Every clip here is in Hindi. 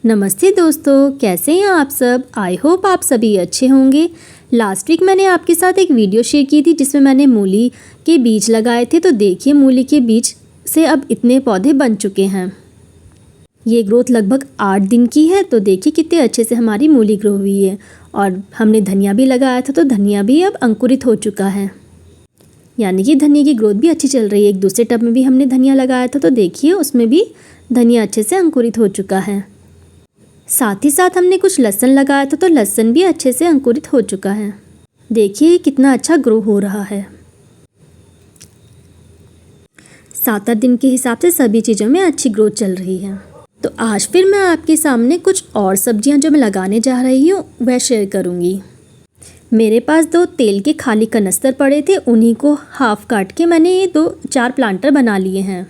नमस्ते दोस्तों, कैसे हैं आप सब। आई होप आप सभी अच्छे होंगे। लास्ट वीक मैंने आपके साथ एक वीडियो शेयर की थी जिसमें मैंने मूली के बीज लगाए थे। तो देखिए मूली के बीज से अब इतने पौधे बन चुके हैं। ये ग्रोथ लगभग 8 दिन की है। तो देखिए कितने अच्छे से हमारी मूली ग्रो हुई है। और हमने धनिया भी लगाया था तो धनिया भी अब अंकुरित हो चुका है, यानी कि धनिया की ग्रोथ भी अच्छी चल रही है। एक दूसरे टब में भी हमने धनिया लगाया था तो देखिए उसमें भी धनिया अच्छे से अंकुरित हो चुका है। साथ ही साथ हमने कुछ लहसुन लगाया था तो लहसुन भी अच्छे से अंकुरित हो चुका है। देखिए कितना अच्छा ग्रो हो रहा है। 7-8 दिन के हिसाब से सभी चीज़ों में अच्छी ग्रोथ चल रही है। तो आज फिर मैं आपके सामने कुछ और सब्जियां जो मैं लगाने जा रही हूँ वह शेयर करूँगी। मेरे पास 2 तेल के खाली कनस्तर पड़े थे, उन्हीं को हाफ काट के मैंने ये 2-4 प्लांटर बना लिए हैं।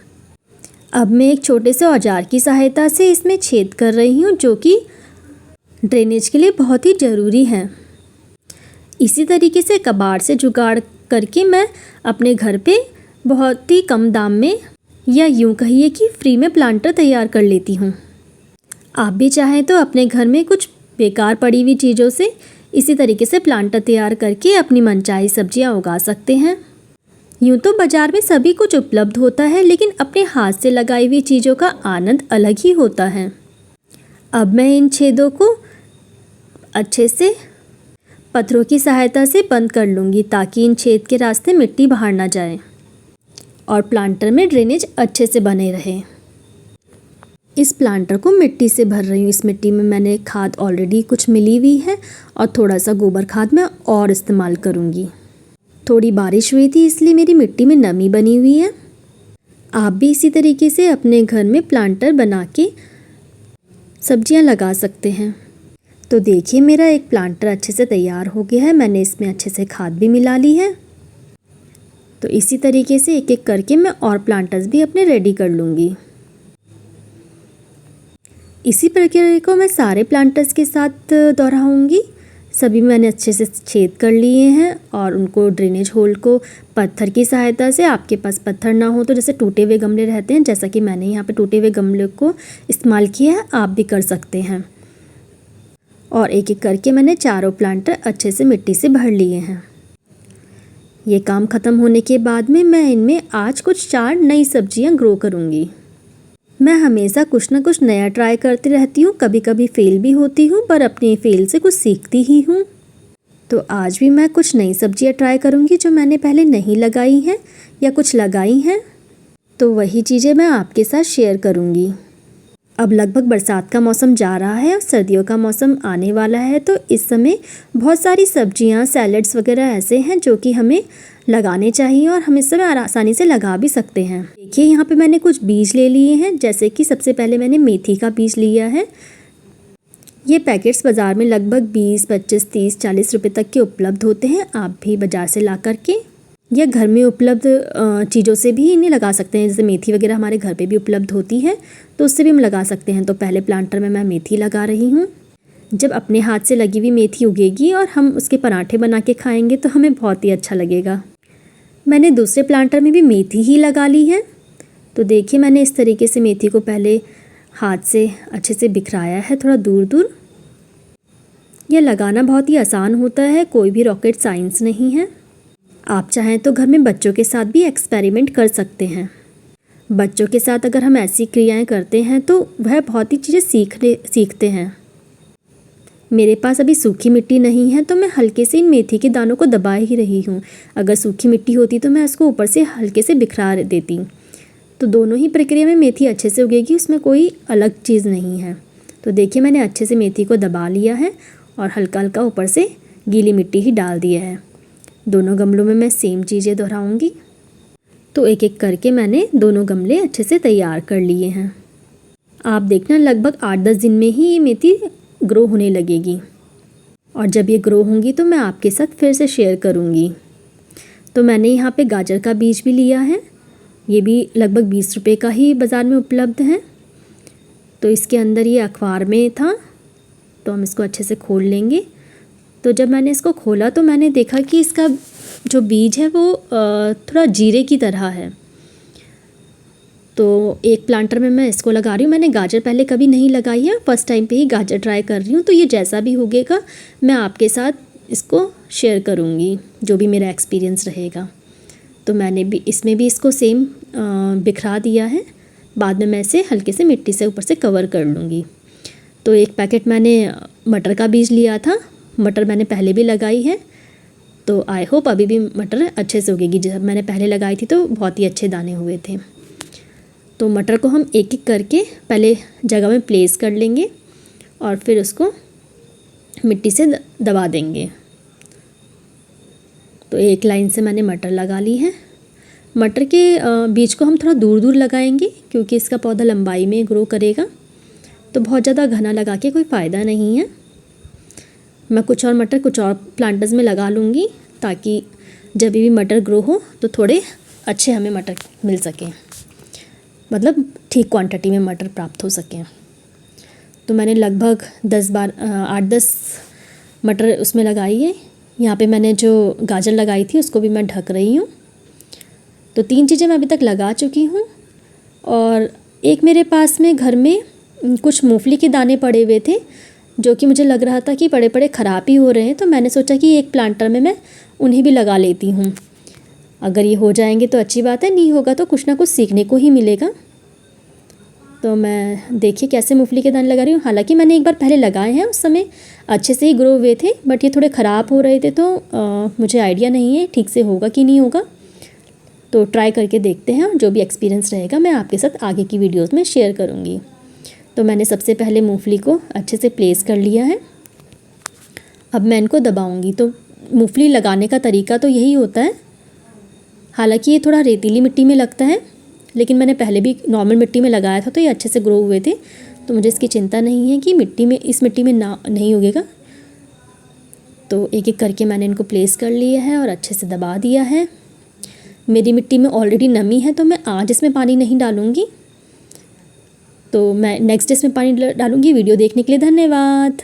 अब मैं एक छोटे से औजार की सहायता से इसमें छेद कर रही हूँ जो कि ड्रेनेज के लिए बहुत ही ज़रूरी है। इसी तरीके से कबाड़ से जुगाड़ करके मैं अपने घर पे बहुत ही कम दाम में या यूँ कहिए कि फ्री में प्लांटर तैयार कर लेती हूँ। आप भी चाहें तो अपने घर में कुछ बेकार पड़ी हुई चीज़ों से इसी तरीके से प्लांटर तैयार करके अपनी मनचाही सब्जियाँ उगा सकते हैं। यूँ तो बाज़ार में सभी कुछ उपलब्ध होता है, लेकिन अपने हाथ से लगाई हुई चीज़ों का आनंद अलग ही होता है। अब मैं इन छेदों को अच्छे से पत्थरों की सहायता से बंद कर लूँगी ताकि इन छेद के रास्ते मिट्टी बाहर ना जाए और प्लांटर में ड्रेनेज अच्छे से बने रहे। इस प्लांटर को मिट्टी से भर रही हूँ। इस मिट्टी में मैंने खाद ऑलरेडी कुछ मिली हुई है और थोड़ा सा गोबर खाद मैं और इस्तेमाल करूँगी। थोड़ी बारिश हुई थी इसलिए मेरी मिट्टी में नमी बनी हुई है। आप भी इसी तरीके से अपने घर में प्लांटर बना के सब्जियां लगा सकते हैं। तो देखिए मेरा एक प्लांटर अच्छे से तैयार हो गया है। मैंने इसमें अच्छे से खाद भी मिला ली है। तो इसी तरीके से एक एक करके मैं और प्लांटर्स भी अपने रेडी कर लूँगी। इसी प्रक्रिया को मैं सारे प्लांटर्स के साथ दोहराऊँगी। सभी मैंने अच्छे से छेद कर लिए हैं और उनको ड्रेनेज होल को पत्थर की सहायता से, आपके पास पत्थर ना हो तो जैसे टूटे हुए गमले रहते हैं, जैसा कि मैंने यहाँ पे टूटे हुए गमले को इस्तेमाल किया है, आप भी कर सकते हैं। और एक एक करके मैंने चारों प्लांटर अच्छे से मिट्टी से भर लिए हैं। ये काम ख़त्म होने के बाद में मैं इनमें आज कुछ 4 नई सब्जियाँ ग्रो करूँगी। मैं हमेशा कुछ ना कुछ नया ट्राई करती रहती हूँ। कभी कभी फेल भी होती हूँ पर अपने फेल से कुछ सीखती ही हूँ। तो आज भी मैं कुछ नई सब्जियाँ ट्राई करूँगी जो मैंने पहले नहीं लगाई हैं या कुछ लगाई हैं। तो वही चीज़ें मैं आपके साथ शेयर करूँगी। अब लगभग बरसात का मौसम जा रहा है और सर्दियों का मौसम आने वाला है। तो इस समय बहुत सारी सब्जियां, सैलड्स वगैरह ऐसे हैं जो कि हमें लगाने चाहिए और हम इस समय आसानी से लगा भी सकते हैं। देखिए यहाँ पे मैंने कुछ बीज ले लिए हैं। जैसे कि सबसे पहले मैंने मेथी का बीज लिया है। ये पैकेट्स बाज़ार में लगभग 20, 25, 30, 40 रुपये तक के उपलब्ध होते हैं। आप भी बाज़ार से ला करके या घर में उपलब्ध चीज़ों से भी इन्हें लगा सकते हैं। जैसे मेथी वगैरह हमारे घर पे भी उपलब्ध होती है तो उससे भी हम लगा सकते हैं। तो पहले प्लांटर में मैं मेथी लगा रही हूँ। जब अपने हाथ से लगी हुई मेथी उगेगी और हम उसके पराठे बना के खाएंगे तो हमें बहुत ही अच्छा लगेगा। मैंने दूसरे प्लांटर में भी मेथी ही लगा ली है। तो देखिए मैंने इस तरीके से मेथी को पहले हाथ से अच्छे से बिखराया है, थोड़ा दूर दूर। यह लगाना बहुत ही आसान होता है, कोई भी रॉकेट साइंस नहीं है। आप चाहें तो घर में बच्चों के साथ भी एक्सपेरिमेंट कर सकते हैं। बच्चों के साथ अगर हम ऐसी क्रियाएं करते हैं तो वह बहुत ही चीज़ें सीखते हैं। मेरे पास अभी सूखी मिट्टी नहीं है तो मैं हल्के से इन मेथी के दानों को दबा ही रही हूँ। अगर सूखी मिट्टी होती तो मैं उसको ऊपर से हल्के से बिखरा देती। तो दोनों ही प्रक्रिया में मेथी अच्छे से उगेगी, उसमें कोई अलग चीज़ नहीं है। तो देखिए मैंने अच्छे से मेथी को दबा लिया है और हल्का हल्का ऊपर से गीली मिट्टी ही डाल दिया है। दोनों गमलों में मैं सेम चीज़ें दोहराऊँगी। तो एक एक करके मैंने दोनों गमले अच्छे से तैयार कर लिए हैं। आप देखना लगभग 8-10 दिन में ही ये मेथी ग्रो होने लगेगी और जब ये ग्रो होंगी तो मैं आपके साथ फिर से शेयर करूँगी। तो मैंने यहाँ पे गाजर का बीज भी लिया है। ये भी लगभग 20 रुपये का ही बाज़ार में उपलब्ध है। तो इसके अंदर ये अखबार में था तो हम इसको अच्छे से खोल लेंगे। तो जब मैंने इसको खोला तो मैंने देखा कि इसका जो बीज है वो थोड़ा जीरे की तरह है। तो एक प्लांटर में मैं इसको लगा रही हूँ। मैंने गाजर पहले कभी नहीं लगाई है, फर्स्ट टाइम पे ही गाजर ट्राई कर रही हूँ। तो ये जैसा भी होगेगा मैं आपके साथ इसको शेयर करूँगी, जो भी मेरा एक्सपीरियंस रहेगा। तो मैंने भी इसमें भी इसको सेम बिखरा दिया है। बाद में मैं इसे हल्के से मिट्टी से ऊपर से कवर कर लूँगी। तो एक पैकेट मैंने मटर का बीज लिया था। मटर मैंने पहले भी लगाई है, तो आई होप अभी भी मटर अच्छे से उगेगी। जब मैंने पहले लगाई थी तो बहुत ही अच्छे दाने हुए थे। तो मटर को हम एक एक करके पहले जगह में प्लेस कर लेंगे और फिर उसको मिट्टी से दबा देंगे। तो एक लाइन से मैंने मटर लगा ली है। मटर के बीज को हम थोड़ा दूर दूर लगाएंगे क्योंकि इसका पौधा लंबाई में ग्रो करेगा। तो बहुत ज़्यादा घना लगा के कोई फ़ायदा नहीं है। मैं कुछ और मटर कुछ और प्लांटर्स में लगा लूँगी ताकि जब भी मटर ग्रो हो तो थोड़े अच्छे हमें मटर मिल सकें, मतलब ठीक क्वांटिटी में मटर प्राप्त हो सकें। तो मैंने लगभग 8-10 मटर उसमें लगाई है। यहाँ पे मैंने जो गाजर लगाई थी उसको भी मैं ढक रही हूँ। तो 3 चीज़ें मैं अभी तक लगा चुकी हूँ। और एक मेरे पास में घर में कुछ मूंगफली के दाने पड़े हुए थे जो कि मुझे लग रहा था कि पड़े पड़े ख़राब ही हो रहे हैं। तो मैंने सोचा कि एक प्लांटर में मैं उन्हें भी लगा लेती हूँ। अगर ये हो जाएंगे तो अच्छी बात है, नहीं होगा तो कुछ ना कुछ सीखने को ही मिलेगा। तो मैं देखिए कैसे मूंगफली के दाने लगा रही हूँ। हालांकि मैंने एक बार पहले लगाए हैं, उस समय अच्छे से ही ग्रो हुए थे, बट ये थोड़े ख़राब हो रहे थे। तो मुझे आइडिया नहीं है ठीक से होगा कि नहीं होगा। तो ट्राई करके देखते हैं, जो भी एक्सपीरियंस रहेगा मैं आपके साथ आगे की वीडियोज़ में शेयर करूँगी। तो मैंने सबसे पहले मूंगफली को अच्छे से प्लेस कर लिया है। अब मैं इनको दबाऊँगी। तो मूंगफली लगाने का तरीका तो यही होता है। हालांकि ये थोड़ा रेतीली मिट्टी में लगता है, लेकिन मैंने पहले भी नॉर्मल मिट्टी में लगाया था तो ये अच्छे से ग्रो हुए थे। तो मुझे इसकी चिंता नहीं है कि इस मिट्टी में नहीं उगेगा। तो एक एक करके मैंने इनको प्लेस कर लिया है और अच्छे से दबा दिया है। मेरी मिट्टी में ऑलरेडी नमी है तो मैं आज इसमें पानी नहीं डालूँगी। तो मैं नेक्स्ट डे इसमें पानी डालूँगी। वीडियो देखने के लिए धन्यवाद।